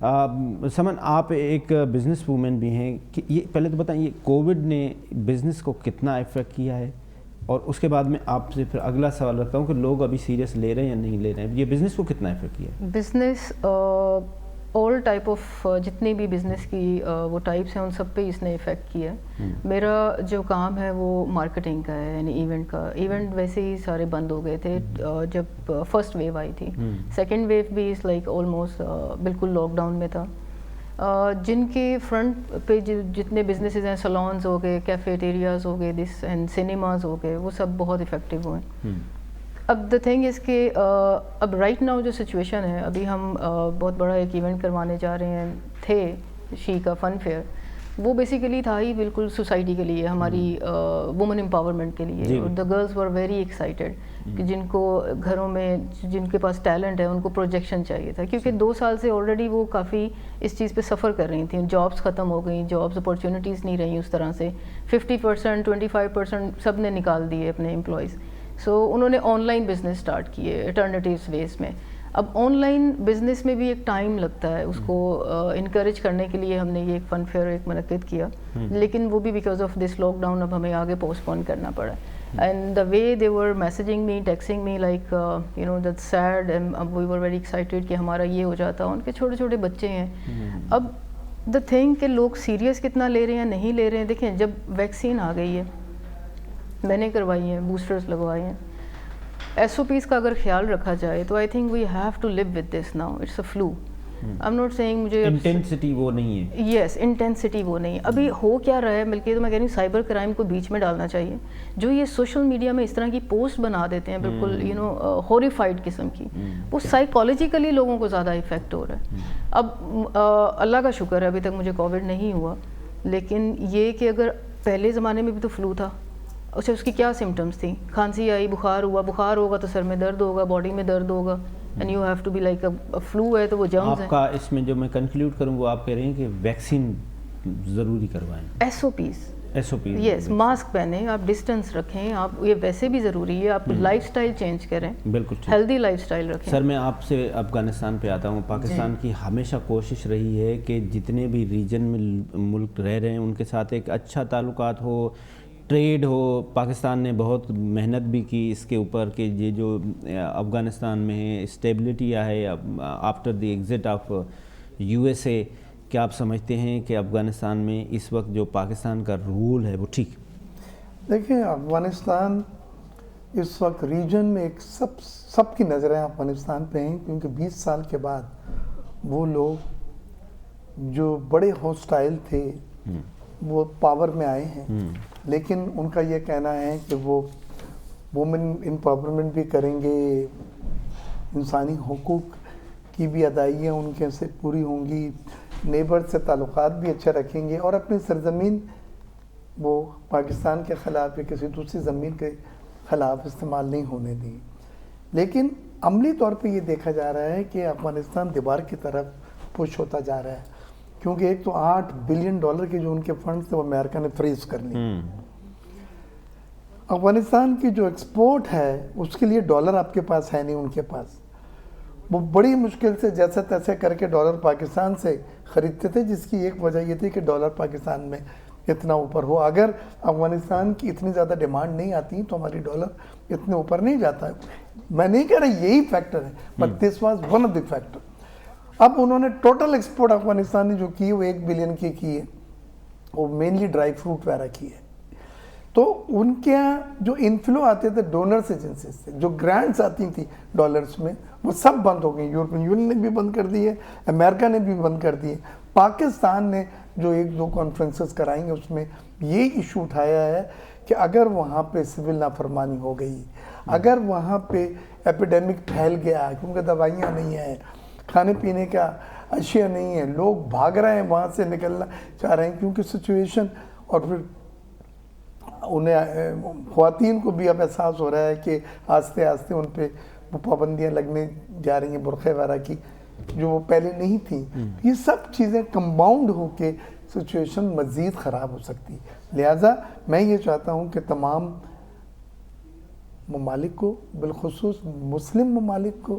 سمن آپ ایک بزنس وومن بھی ہیں کہ یہ پہلے تو بتائیں یہ کووڈ نے بزنس کو کتنا افیکٹ کیا ہے، اور اس کے بعد میں آپ سے پھر اگلا سوال رکھتا ہوں کہ لوگ ابھی سیریس لے رہے ہیں یا نہیں لے رہے ہیں، یہ بزنس کو کتنا افیکٹ کیا ہے؟ بزنس آل ٹائپ آف جتنی بھی بزنس کی وہ ٹائپس ہیں ان سب پہ اس نے افیکٹ کیا ہے. میرا جو کام ہے وہ مارکیٹنگ کا ہے، یعنی ایونٹ کا. ایونٹ ویسے ہی سارے بند ہو گئے تھے جب فرسٹ ویو آئی تھی. سیکنڈ ویو بھی اس لائک آلموسٹ بالکل لاک ڈاؤن میں تھا. جن کے فرنٹ پہ جتنے بزنسز ہیں، سلونز ہو گئے، کیفیٹیریاز ہو گئے، دس اینڈ سنیماز ہو گئے، وہ سب بہت افیکٹو ہوئے. اب دا تھنگ از کہ اب رائٹ ناؤ جو سچویشن ہے، ابھی ہم بہت بڑا ایک ایونٹ کروانے جا رہے تھے شی کا فن فیئر. وہ بیسیکلی تھا ہی بالکل سوسائٹی کے لیے، ہماری وومن امپاورمنٹ کے لیے. اور the girls were very excited کہ جن کو گھروں میں جن کے پاس ٹیلنٹ ہے ان کو پروجیکشن چاہیے تھا، کیونکہ 2 سال سے آلریڈی وہ کافی اس چیز پہ سفر کر رہی تھیں. جابس ختم ہو گئیں، جابس اپارچونیٹیز نہیں رہیں اس طرح سے. 50% 25% سب نے نکال دیے اپنے امپلائیز. سو انہوں نے آن لائن بزنس اسٹارٹ کیے الٹرنیٹیوز ویز میں. اب آن لائن بزنس میں بھی ایک ٹائم لگتا ہے، اس کو انکریج کرنے کے لیے ہم نے یہ ایک فن فیئر ایک منعقد کیا، لیکن وہ بھی because of this lockdown اب ہمیں آگے پوسٹ پون کرنا پڑا. And the way they were messaging me, texting me like you know that said, we were very excited کہ ہمارا یہ ہو جاتا. ان کے چھوٹے چھوٹے بچے ہیں. اب دا تھنگ کہ لوگ سیریس کتنا لے رہے ہیں نہیں لے رہے ہیں. دیکھیں جب ویکسین آ گئی ہے، میں نے کروائی ہیں، بوسٹرز لگوائے ہیں، ایس او پیز کا اگر خیال رکھا جائے تو I think we have to live with this now. It's a flu. I am not seeing مجھے انٹینسٹی وہ نہیں ہے. یس، انٹینسٹی وہ نہیں ہے. ابھی ہو کیا رہا ہے، بلکہ تو میں کہہ رہی ہوں سائبر کرائم کو بیچ میں ڈالنا چاہیے. جو یہ سوشل میڈیا میں اس طرح کی پوسٹ بنا دیتے ہیں بالکل یو نو ہوریفائڈ قسم کی، وہ سائیکالوجیکلی لوگوں کو زیادہ افیکٹ ہو رہا ہے. اب اللہ کا شکر ہے ابھی تک مجھے کووڈ نہیں ہوا، لیکن یہ کہ اگر پہلے زمانے میں بھی تو فلو تھا. اچھا، اس کی کیا سمٹمس تھیں؟ کھانسی آئی، بخار ہوا. بخار ہوگا تو سر میں درد ہوگا، باڈی میں درد ہوگا. And you have to be like flu ہے تو وہ جرمز ہیں. آپ کا اس میں جو میں کنکلیوڈ کروں وہ آپ کہہ رہے ہیں کہ ویکسین ضروری کروائیں. ایس او پیز، یس، ماسک پہنیں، آپ ڈسٹینس رکھیں. آپ یہ ویسے بھی ضروری ہے، آپ لائف سٹائل چینج کریں، بالکل ہیلدی لائف سٹائل رکھیں. سر میں آپ سے افغانستان پہ آتا ہوں. پاکستان کی ہمیشہ کوشش رہی ہے کہ جتنے بھی ریجن میں ملک رہ رہے ہیں ان کے ساتھ ایک اچھا تعلقات ہو، ٹریڈ ہو. پاکستان نے بہت محنت بھی کی اس کے اوپر کہ یہ جو افغانستان میں ہے اسٹیبلٹی ہے after the exit of U S A. کیا آپ سمجھتے ہیں کہ افغانستان میں اس وقت جو پاکستان کا رول ہے وہ ٹھیک؟ دیکھیں افغانستان اس وقت ریجن میں ایک سب کی نظریں افغانستان پہ ہیں، کیونکہ 20 سال کے بعد وہ لوگ جو بڑے ہوسٹائل تھے وہ پاور میں آئے ہیں. لیکن ان کا یہ کہنا ہے کہ وہ وومن امپاورمنٹ بھی کریں گے، انسانی حقوق کی بھی ادائیاں ان کے سے پوری ہوں گی، نیبر سے تعلقات بھی اچھا رکھیں گے، اور اپنی سرزمین وہ پاکستان کے خلاف یا کسی دوسری زمین کے خلاف استعمال نہیں ہونے دیں. لیکن عملی طور پہ یہ دیکھا جا رہا ہے کہ افغانستان دیوار کی طرف پش ہوتا جا رہا ہے، کیونکہ ایک تو $8 بلین کے جو ان کے فنڈز تھے وہ امریکہ نے فریز کر لی. افغانستان کی جو ایکسپورٹ ہے اس کے لیے ڈالر آپ کے پاس ہے نہیں، ان کے پاس. وہ بڑی مشکل سے جیسے تیسے کر کے ڈالر پاکستان سے خریدتے تھے، جس کی ایک وجہ یہ تھی کہ ڈالر پاکستان میں اتنا اوپر ہو. اگر افغانستان کی اتنی زیادہ ڈیمانڈ نہیں آتی تو ہماری ڈالر اتنے اوپر نہیں جاتا ہے. میں نہیں کہہ رہا یہی فیکٹر ہے، but this was one of the factor. اب انہوں نے ٹوٹل ایکسپورٹ افغانستان نے جو کی وہ 1 بلین کی ہے، وہ مینلی ڈرائی فروٹ وغیرہ کی ہے. تو ان کے جو انفلو آتے تھے ڈونرس ایجنسیز سے، جو گرانٹس آتی تھیں ڈالرز میں، وہ سب بند ہو گئی. یورپین یونین نے بھی بند کر دی ہے، امریکہ نے بھی بند کر دی ہے. پاکستان نے جو 1-2 کانفرنسز کرائیں گے اس میں یہ ایشو اٹھایا ہے کہ اگر وہاں پہ سول نافرمانی ہو گئی، اگر وہاں پہ ایپیڈیمک پھیل گیا کیونکہ دوائیاں نہیں ہیں، کھانے پینے کا اشیاء نہیں ہے، لوگ بھاگ رہے ہیں وہاں سے نکلنا چاہ رہے ہیں کیونکہ سچویشن، اور پھر انہیں خواتین کو بھی اب احساس ہو رہا ہے کہ آہستہ آہستہ ان پہ وہ پابندیاں لگنے جا رہی ہیں برقعے وغیرہ کی جو وہ پہلے نہیں تھیں. یہ سب چیزیں کمباؤنڈ ہو کے سچویشن مزید خراب ہو سکتی. لہٰذا میں یہ چاہتا ہوں کہ تمام ممالک کو، بالخصوص مسلم ممالک کو،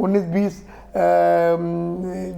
19-20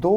2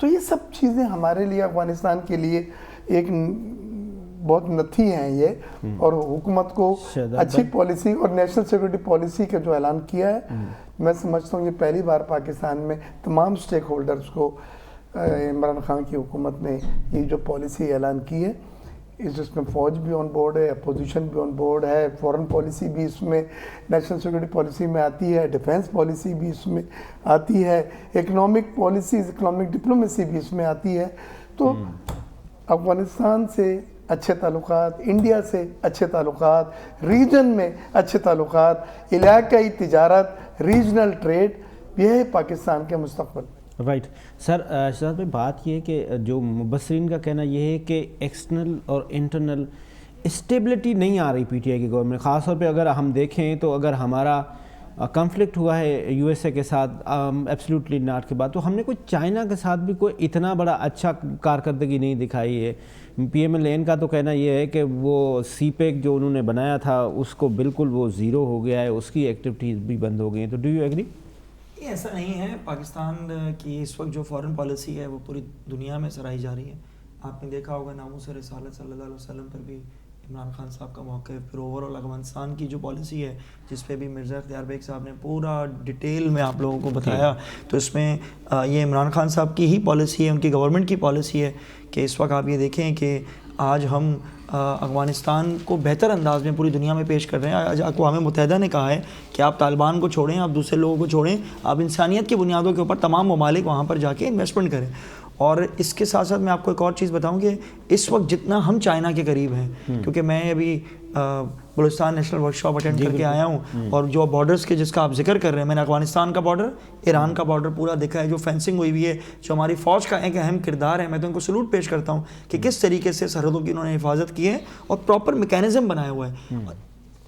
تو یہ سب چیزیں ہمارے لیے افغانستان کے لیے ایک بہت نتھی ہیں یہ، اور حکومت کو اچھی پالیسی اور نیشنل سیکورٹی پالیسی کا جو اعلان کیا ہے، میں سمجھتا ہوں یہ پہلی بار پاکستان میں تمام سٹیک ہولڈرز کو عمران خان کی حکومت نے یہ جو پالیسی اعلان کی ہے، اس میں فوج بھی آن بورڈ ہے، اپوزیشن بھی آن بورڈ ہے، فورن پالیسی بھی اس میں نیشنل سیکورٹی پالیسی میں آتی ہے، ڈیفنس پالیسی بھی اس میں آتی ہے، اکنامک پالیسیز، اکنامک ڈپلومیسی بھی اس میں آتی ہے. تو افغانستان سے اچھے تعلقات، انڈیا سے اچھے تعلقات، ریجن میں اچھے تعلقات، علاقائی تجارت، ریجنل ٹریڈ، یہ ہے پاکستان کے مستقبل. Right sir. شہزاد بھائی، بات یہ ہے کہ جو مبصرین کا کہنا یہ ہے کہ ایکسٹرنل اور انٹرنل اسٹیبلٹی نہیں آ رہی پی ٹی آئی کی گورنمنٹ. خاص طور پہ اگر ہم دیکھیں تو اگر ہمارا کنفلکٹ ہوا ہے یو ایس اے کے ساتھ ایبسلیوٹلی ناٹ کے بعد، تو ہم نے کوئی چائنا کے ساتھ بھی کوئی اتنا بڑا اچھا کارکردگی نہیں دکھائی ہے. پی ایم ایل این کا تو کہنا یہ ہے کہ وہ سی پیک جو انہوں نے بنایا تھا اس کو بالکل وہ زیرو ہو گیا ہے، اس کی ایکٹیویٹیز بھی بند ہو گئی ہیں. تو ڈو یو ایگری؟ یہ ایسا نہیں ہے. پاکستان کی اس وقت جو فارن پالیسی ہے وہ پوری دنیا میں سرائی جا رہی ہے. آپ نے دیکھا ہوگا ناموس رسالت صلی اللہ علیہ وسلم پر بھی عمران خان صاحب کا موقف، پھر اوور آل افغانستان کی جو پالیسی ہے جس پہ بھی مرزا اختیار بیگ صاحب نے پورا ڈیٹیل میں آپ لوگوں کو بتایا. تو اس میں یہ عمران خان صاحب کی ہی پالیسی ہے، ان کی گورنمنٹ کی پالیسی ہے کہ اس وقت آپ یہ دیکھیں کہ آج ہم افغانستان کو بہتر انداز میں پوری دنیا میں پیش کر رہے ہیں. آج اقوام متحدہ نے کہا ہے کہ آپ طالبان کو چھوڑیں، آپ دوسرے لوگوں کو چھوڑیں، آپ انسانیت کی بنیادوں کے اوپر تمام ممالک وہاں پر جا کے انویسٹمنٹ کریں. اور اس کے ساتھ ساتھ میں آپ کو ایک اور چیز بتاؤں کہ اس وقت جتنا ہم چائنا کے قریب ہیں، کیونکہ میں ابھی Balochistan national work shop attend کر کے آیا ہوں، اور جو بارڈرز کے جس کا آپ ذکر کر رہے ہیں، میں نے افغانستان کا بارڈر، ایران کا بارڈر پورا دیکھا ہے، جو فینسنگ ہوئی ہوئی ہے، جو ہماری فوج کا ایک اہم کردار ہے. میں تو ان کو سلوٹ پیش کرتا ہوں کہ کس طریقے سے سرحدوں کی انہوں نے حفاظت کی ہے اور پراپر میکینزم بنایا ہوا ہے.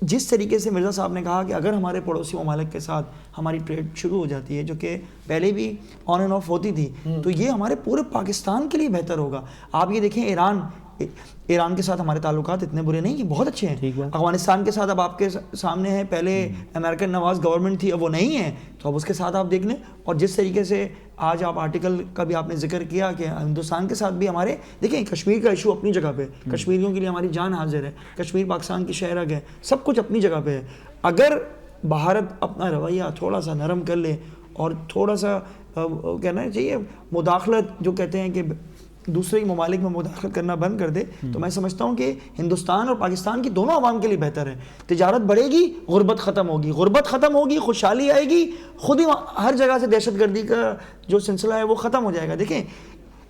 جس طریقے سے مرزا صاحب نے کہا کہ اگر ہمارے پڑوسی ممالک کے ساتھ ہماری ٹریڈ شروع ہو جاتی ہے، جو کہ پہلے بھی آن اینڈ آف ہوتی تھی، تو یہ ہمارے پورے پاکستان کے لیے بہتر ہوگا. آپ یہ دیکھیں ایران کے ساتھ ہمارے تعلقات اتنے برے نہیں، یہ بہت اچھے ہیں. افغانستان کے ساتھ اب آپ کے سامنے ہے، پہلے امریکن نواز گورنمنٹ تھی، اب وہ نہیں ہے، تو اب اس کے ساتھ آپ دیکھ لیں. اور جس طریقے سے آج آپ آرٹیکل کا بھی آپ نے ذکر کیا کہ ہندوستان کے ساتھ بھی ہمارے دیکھیں کشمیر کا ایشو اپنی جگہ پہ، کشمیریوں کے لیے ہماری جان حاضر ہے، کشمیر پاکستان کی شہرگ ہے، سب کچھ اپنی جگہ پہ ہے. اگر بھارت اپنا رویہ تھوڑا سا نرم کر لے اور تھوڑا سا کہنا چاہیے مداخلت، جو کہتے ہیں کہ دوسرے ممالک میں مداخلت کرنا بند کر دے، تو میں سمجھتا ہوں کہ ہندوستان اور پاکستان کی دونوں عوام کے لیے بہتر ہے. تجارت بڑھے گی، غربت ختم ہوگی، غربت ختم ہوگی، خوشحالی آئے گی، خود ہی ہر جگہ سے دہشت گردی کا جو سلسلہ ہے وہ ختم ہو جائے گا. دیکھیں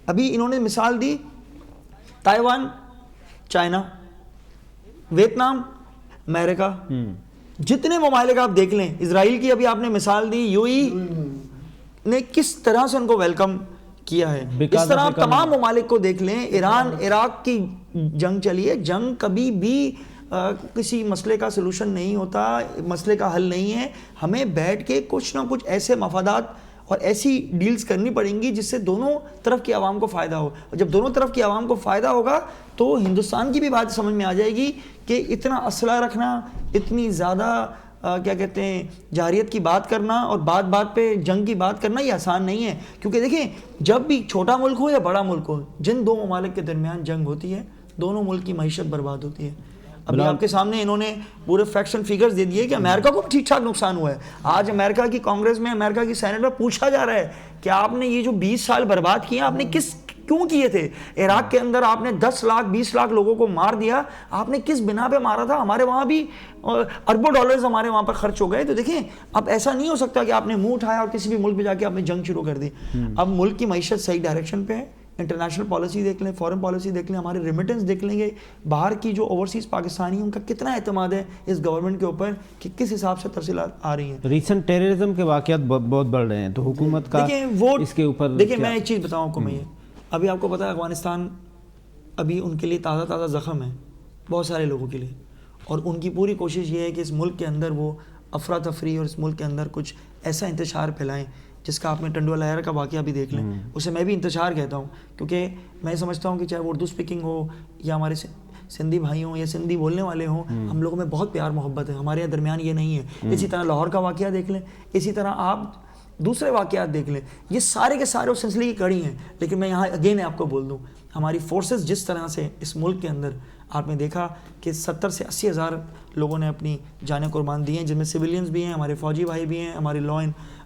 ابھی انہوں نے مثال دی تائیوان، چائنا، ویتنام، امریکا، جتنے ممالک آپ دیکھ لیں، اسرائیل کی ابھی آپ نے مثال دی، یو ای نے کس طرح سے ان کو ویلکم کیا ہے. اس طرح آپ تمام ممالک کو دیکھ لیں. ایران عراق کی جنگ چلی ہے، جنگ کبھی بھی کسی مسئلے کا سلوشن نہیں ہوتا، مسئلے کا حل نہیں ہے. ہمیں بیٹھ کے کچھ نہ کچھ ایسے مفادات اور ایسی ڈیلز کرنی پڑیں گی جس سے دونوں طرف کی عوام کو فائدہ ہو. اور جب دونوں طرف کی عوام کو فائدہ ہوگا تو ہندوستان کی بھی بات سمجھ میں آ جائے گی کہ اتنا اسلحہ رکھنا، اتنی زیادہ کیا کہتے ہیں جارحیت کی بات کرنا اور بات بات پہ جنگ کی بات کرنا یہ آسان نہیں ہے. کیونکہ دیکھیں جب بھی چھوٹا ملک ہو یا بڑا ملک ہو، جن دو ممالک کے درمیان جنگ ہوتی ہے، دونوں ملک کی معیشت برباد ہوتی ہے. ابھی آپ کے سامنے انہوں نے پورے فیکٹس اینڈ فیگرز دے دیے کہ امریکہ کو بھی ٹھیک ٹھاک نقصان ہوا ہے. آج امریکہ کی کانگریس میں، امریکہ کی سینٹ میں پوچھا جا رہا ہے کہ آپ نے یہ جو 20 سال برباد کیے، آپ نے کیوں کیے تھے؟ عراق کے اندر آپ نے 10 لاکھ 20 لاکھ لوگوں کو مار دیا، آپ نے کس بنا پہ مارا تھا؟ ہمارے وہاں بھی اربوں ڈالرز ہمارے وہاں پر خرچ ہو گئے. تو دیکھیں اب ایسا نہیں ہو سکتا کہ آپ نے منہ اٹھایا اور کسی بھی ملک پہ جا کے آپ نے جنگ شروع کر دی. اب ملک کی معیشت صحیح ڈائریکشن پہ ہے. انٹرنیشنل پالیسی دیکھ لیں، فارن پالیسی دیکھ لیں، ہمارے ریمیٹنس دیکھ لیں گے، باہر کی جو اوورسیز پاکستانی ہیں ان کا کتنا اعتماد ہے اس گورنمنٹ کے اوپر کہ کس حساب سے ترسیلات آ رہی ہیں. ریسنٹ ٹیررزم کے واقعات بہت بڑھ رہے ہیں، تو حکومت کا اس کے اوپر دیکھیں میں ایک چیز بتاؤں آپ کو. میں یہ ابھی آپ کو پتا ہے افغانستان ابھی ان کے لیے تازہ زخم ہے بہت سارے لوگوں کے لیے، اور ان کی پوری کوشش یہ ہے کہ اس ملک کے اندر وہ افراتفری اور اس ملک کے اندر کچھ ایسا انتشار پھیلائیں جس کا آپ نے ٹنڈوا لہر کا واقعہ بھی دیکھ لیں. اسے میں بھی انتشار کہتا ہوں، کیونکہ میں سمجھتا ہوں کہ چاہے وہ اردو اسپیکنگ ہو یا ہمارے سندھی بھائی ہوں یا سندھی بولنے والے ہوں، ہم لوگوں میں بہت پیار محبت ہے، ہمارے درمیان یہ نہیں ہے. اسی طرح لاہور کا واقعہ دیکھ لیں، اسی طرح آپ دوسرے واقعات دیکھ لیں, یہ سارے کے سارے اس سلسلے کی کڑی ہیں. لیکن میں یہاں اگین آپ کو بول دوں, ہماری فورسز جس طرح سے اس ملک کے اندر آپ نے دیکھا کہ 70 سے 80 ہزار لوگوں نے اپنی جانیں قربان دی ہیں, جن میں سویلینز بھی ہیں, ہمارے فوجی بھائی بھی ہیں, ہمارے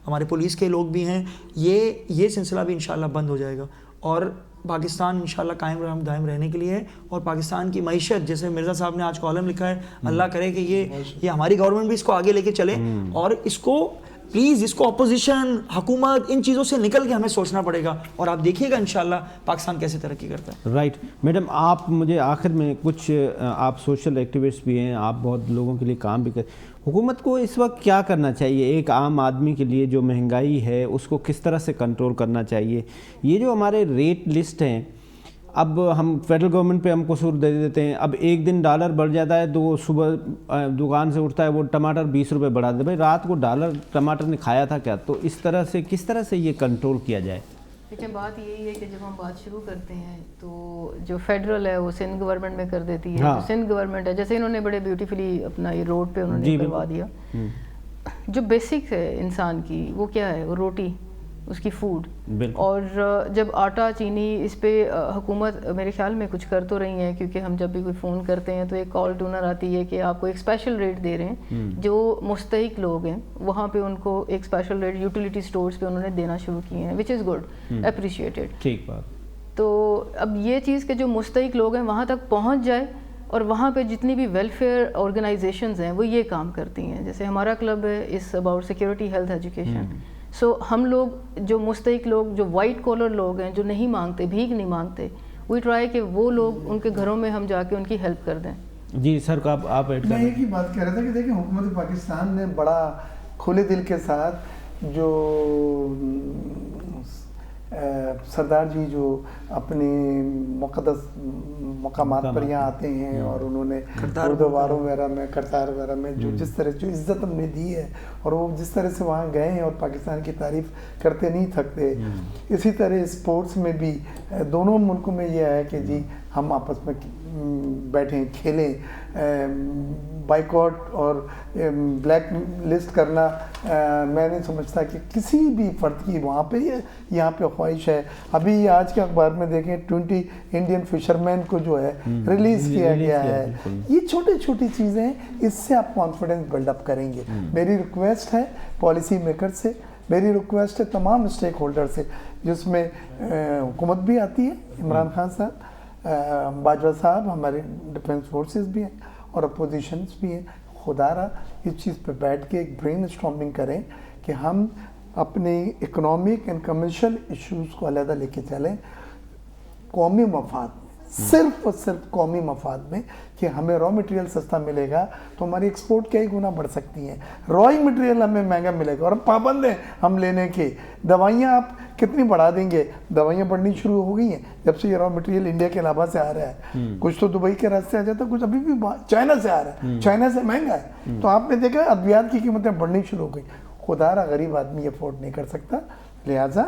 ہمارے پولیس کے لوگ بھی ہیں. یہ سلسلہ بھی انشاءاللہ بند ہو جائے گا, اور پاکستان انشاءاللہ قائم دائم رہنے کے لیے ہے. اور پاکستان کی معیشت, جیسے مرزا صاحب نے آج کالم لکھا ہے, اللہ کرے کہ یہ ہماری گورنمنٹ بھی اس کو آگے لے کے چلے, اور اس کو پلیز اس کو اپوزیشن, حکومت, ان چیزوں سے نکل کے ہمیں سوچنا پڑے گا, اور آپ دیکھیے گا انشاءاللہ پاکستان کیسے ترقی کرتا ہے. رائٹ میڈم, آپ مجھے آخر میں کچھ, آپ سوشل ایکٹیوسٹ بھی ہیں, آپ بہت لوگوں کے لیے کام بھی کریں, حکومت کو اس وقت کیا کرنا چاہیے ایک عام آدمی کے لیے جو مہنگائی ہے اس کو کس طرح سے کنٹرول کرنا چاہیے؟ یہ جو ہمارے ریٹ لسٹ ہیں, اب ہم فیڈرل گورنمنٹ پہ ہم قصور دے دیتے ہیں, اب ایک دن ڈالر بڑھ جاتا ہے تو وہ صبح دکان سے اٹھتا ہے وہ ٹماٹر 20 روپے بڑھا دیتے, بھائی رات کو ڈالر ٹماٹر نے کھایا تھا کیا؟ تو اس طرح سے کس طرح سے یہ کنٹرول کیا جائے؟ لیکن بات یہی ہے کہ جب ہم بات شروع کرتے ہیں تو جو فیڈرل ہے وہ سندھ گورنمنٹ میں کر دیتی ہے. جو سندھ گورنمنٹ ہے, جیسے انہوں نے بڑے بیوٹیفلی اپنا یہ روڈ پہ انہوں نے کروا دیا. جو بیسک ہے انسان کی وہ کیا ہے, وہ روٹی, اس کی فوڈ. اور جب آٹا چینی اس پہ حکومت میرے خیال میں کچھ کر تو رہی ہیں, کیونکہ ہم جب بھی کوئی فون کرتے ہیں تو ایک کال ٹونر آتی ہے کہ آپ کو ایک اسپیشل ریٹ دے رہے ہیں. جو مستحق لوگ ہیں وہاں پہ ان کو ایک اسپیشل ریٹ یوٹیلیٹی سٹورز پہ انہوں نے دینا شروع کیے ہیں, وچ از گڈ, اپریشیٹیڈ. ٹھیک بات. تو اب یہ چیز کہ جو مستحق لوگ ہیں وہاں تک پہنچ جائے, اور وہاں پہ جتنی بھی ویلفیئر آرگنائزیشنز ہیں وہ یہ کام کرتی ہیں. جیسے ہمارا کلب ہے اس about security, health, education. So ہم لوگ جو مستحق لوگ, جو وائٹ کالر لوگ ہیں, جو نہیں مانگتے, بھیک نہیں مانگتے, وی ٹرائی کہ وہ لوگ ان کے گھروں میں ہم جا کے ان کی ہیلپ کر دیں. جی سر, آپ ایڈ کریں. میں ایک ہی بات کہہ رہا تھا کہ دیکھیں حکومت پاکستان نے بڑا کھلے دل کے ساتھ جو سردار جی جو اپنی مقدس مقامات پر یہاں آتے ہیں, اور انہوں نے گردواروں وغیرہ میں, کرتار وغیرہ میں جو جس طرح جو عزت ہم نے دی ہے, اور وہ جس طرح سے وہاں گئے ہیں اور پاکستان کی تعریف کرتے نہیں تھکتے. اسی طرح اسپورٹس میں بھی دونوں ملکوں میں یہ ہے کہ جی ہم آپس میں بیٹھیں, کھیلیں. بائیکاٹ اور بلیک لسٹ کرنا میں نہیں سمجھتا کہ کسی بھی فرد کی وہاں پہ یہاں پہ خواہش ہے. ابھی آج کے اخبار میں دیکھیں 20 انڈین فشرمین کو جو ہے ریلیز کیا گیا ہے. یہ چھوٹی چھوٹی چیزیں ہیں, اس سے آپ کانفیڈنس بلڈ اپ کریں گے. میری ریکویسٹ ہے پالیسی میکر سے, میری ریکویسٹ ہے تمام اسٹیک ہولڈر سے, جس میں حکومت بھی آتی ہے, عمران خان صاحب, باجوہ صاحب, ہمارے ڈیفنس فورسز بھی ہیں, اور اپوزیشنز بھی ہیں. خدا را اس چیز پہ بیٹھ کے ایک برین اسٹارمنگ کریں کہ ہم اپنے اکنامک اینڈ کمرشل ایشوز کو علیحدہ لے کے چلیں, قومی مفاد میں, صرف اور صرف قومی مفاد میں, کہ ہمیں را مٹیریل سستا ملے گا تو ہماری ایکسپورٹ کئی گنا بڑھ سکتی ہیں. رائے مٹیریل ہمیں مہنگا ملے گا, اور ہم پابند ہیں ہم لینے کے. دوائیاں آپ کتنی بڑھا دیں گے؟ دوائیاں بڑھنی شروع ہو گئی ہیں جب سے یہ را مٹیریل انڈیا کے علاوہ سے آ رہا ہے. کچھ تو دبئی کے راستے آ جاتا ہے, کچھ ابھی بھی چائنا سے آ رہا ہے, چائنا سے مہنگا ہے. تو آپ نے دیکھا ادویات کی قیمتیں بڑھنی شروع ہو گئی. خدا را غریب آدمی یہ افورڈ نہیں کر سکتا. لہٰذا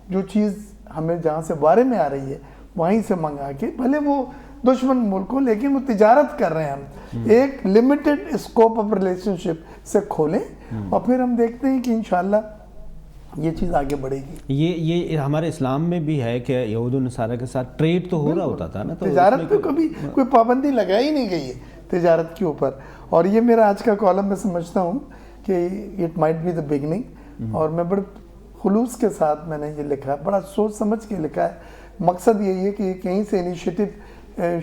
جو چیز ہمیں جہاں سے بارے میں آ رہی ہے وہیں سے منگا کے, بھلے وہ دشمن ملک ہو لیکن وہ تجارت کر رہے ہیں, ہم ایک لمیٹڈ اسکوپ آف ریلیشن شپ سے کھولیں, اور پھر ہم دیکھتے ہیں کہ انشاءاللہ یہ چیز آگے بڑھے گی. یہ ہمارے اسلام میں بھی ہے کہ یہود و نصارہ کے ساتھ ٹریڈ تو ہو رہا ہوتا تھا نا, تو تجارت پہ کبھی کوئی پابندی لگائی نہیں گئی ہے تجارت کے اوپر. اور یہ میرا آج کا کالم میں سمجھتا ہوں کہ it might be the beginning, اور میں بڑے خلوص کے ساتھ میں نے یہ لکھا ہے, بڑا سوچ سمجھ کے لکھا ہے. مقصد یہی ہے کہ کہیں سے انیشیٹو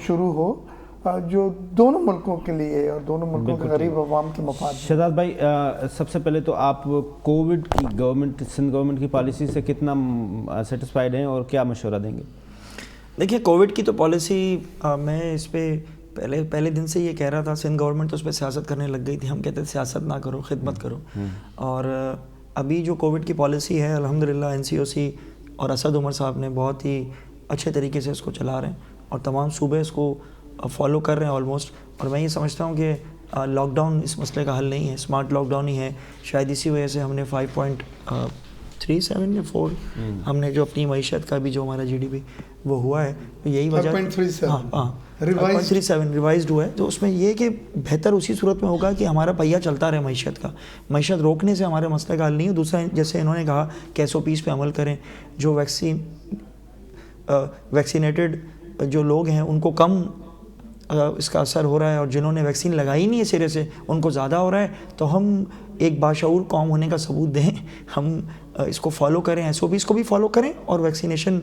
شروع ہو جو دونوں ملکوں کے لیے اور دونوں ملکوں کے غریب عوام کے مفاد. شہزاد بھائی, سب سے پہلے تو آپ کووڈ کی گورنمنٹ, سندھ گورنمنٹ کی پالیسی سے کتنا سیٹسفائیڈ ہیں اور کیا مشورہ دیں گے؟ دیکھیے کووڈ کی تو پالیسی میں اس پہ پہلے دن سے یہ کہہ رہا تھا, سندھ گورنمنٹ تو اس پہ سیاست کرنے لگ گئی تھی. ہم کہتے تھے سیاست نہ کرو, خدمت کرو. اور ابھی جو کووڈ کی پالیسی ہے الحمدللہ NCOC اور اسد عمر صاحب نے بہت ہی اچھے طریقے سے اس کو چلا رہے ہیں, اور تمام صوبے اس کو فالو کر رہے ہیں آلموسٹ. اور میں یہ سمجھتا ہوں کہ لاک ڈاؤن اس مسئلے کا حل نہیں ہے, اسمارٹ لاک ڈاؤن ہی ہے. شاید اسی وجہ سے ہم نے 5.37 یا 4 ہم نے جو اپنی معیشت کا بھی جو ہمارا GDP وہ ہوا ہے, یہی وجہ. 5.37 ہاں 0.37 ریوائزڈ ہوا ہے. تو اس میں یہ کہ بہتر اسی صورت میں ہوگا کہ ہمارا پہیہ چلتا رہے معیشت کا. معیشت روکنے سے ہمارے مسئلہ کا حل نہیں ہے. دوسرا جیسے انہوں نے کہا کہ SOPs پہ عمل کریں, جو ویکسینیٹڈ جو لوگ ہیں ان کو کم اس کا اثر ہو رہا ہے, اور جنہوں نے ویکسین لگائی نہیں ہے سرے سے ان کو زیادہ ہو رہا ہے. تو ہم ایک باشعور قوم ہونے کا ثبوت دیں, ہم اس کو فالو کریں, SOPs کو بھی فالو کریں, اور ویکسینیشن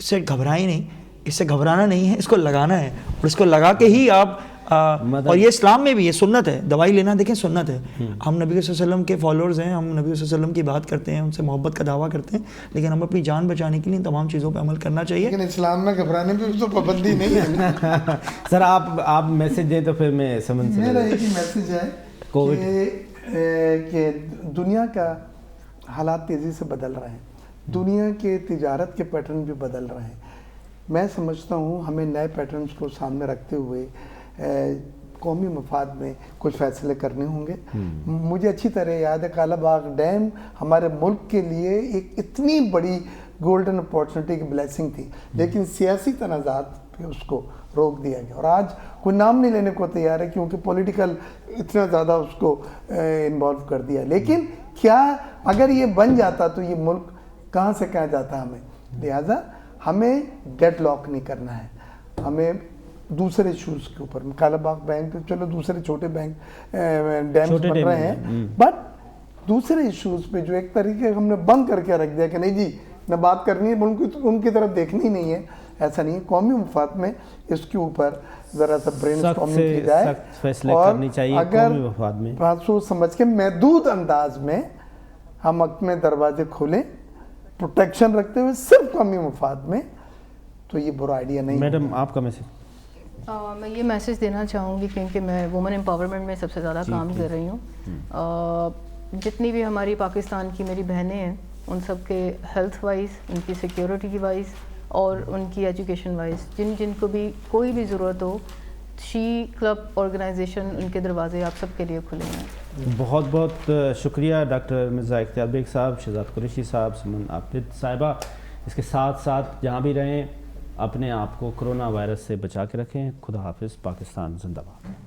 سے گھبرائیں نہیں. اس سے گھبرانا نہیں ہے, اس کو لگانا ہے, اور اس کو لگا کے ہی آپ اور یہ اسلام میں بھی یہ سنت ہے, دوائی لینا دیکھیں سنت ہے. ہم نبی صلی اللہ علیہ وسلم کے فالوورز ہیں, ہم نبی صلی اللہ علیہ وسلم کی بات کرتے ہیں, ان سے محبت کا دعویٰ کرتے ہیں, لیکن ہم اپنی جان بچانے کے لیے تمام چیزوں پہ عمل کرنا چاہیے. لیکن اسلام میں گھبرانے پہ تو پابندی نہیں ہے. سر آپ میسج دیں تو پھر میں سمجھ سکتا ہوں. میرا ایک ہی میسج ہے کہ دنیا کا حالات تیزی سے بدل رہے ہیں, دنیا کے تجارت کے پیٹرن بھی بدل رہے ہیں. میں سمجھتا ہوں ہمیں نئے پیٹرنز کو سامنے رکھتے ہوئے قومی مفاد میں کچھ فیصلے کرنے ہوں گے. مجھے اچھی طرح یاد ہے کالا باغ ڈیم ہمارے ملک کے لیے ایک اتنی بڑی گولڈن اپارچونٹی کی بلیسنگ تھی, لیکن سیاسی تنازعات پہ اس کو روک دیا گیا, اور آج کوئی نام نہیں لینے کو تیار ہے کیونکہ پولیٹیکل اتنا زیادہ اس کو انوالو کر دیا. لیکن کیا اگر یہ بن جاتا تو یہ ملک کہاں سے کہاں جاتا ہمیں. لہٰذا ہمیں ڈیڈ لاک نہیں کرنا ہے, ہمیں دوسرے ایشوز کے اوپر, کالا باغ بینک چلو دوسرے چھوٹے بینک ڈیمز بن رہے ہیں, بٹ دوسرے ایشوز پہ جو ایک طریقے ہم نے بند کر کے رکھ دیا کہ نہیں جی نہ بات کرنی ہے, ان کی طرف دیکھنی نہیں ہے, ایسا نہیں ہے. قومی مفاد میں اس کے اوپر ذرا سا برین اسٹارمنگ کی جائے, اور اگر بات سوچ سمجھ کے محدود انداز میں ہم اپنے دروازے کھولیں پروٹیکشن رکھتے ہوئے صرف قومی مفاد میں, تو یہ برا آئیڈیا نہیں. میڈم آپ کا میسج. میں یہ میسج دینا چاہوں گی کیونکہ میں وومن امپاورمنٹ میں سب سے زیادہ کام کر رہی ہوں. جتنی بھی ہماری پاکستان کی میری بہنیں ہیں ان سب کے ہیلتھ وائز, ان کی سیکیورٹی وائز, اور ان کی ایجوکیشن وائز, جن کو بھی کوئی بھی ضرورت ہو, شی کلب آرگنائزیشن ان کے دروازے آپ سب کے لیے کھلے ہیں. بہت بہت شکریہ ڈاکٹر مرزا اختیار بیگ صاحب, شہزاد قریشی صاحب, سمن عابد صاحبہ. اس کے ساتھ ساتھ جہاں بھی رہیں اپنے آپ کو کرونا وائرس سے بچا کے رکھیں. خدا حافظ. پاکستان زندہ باد.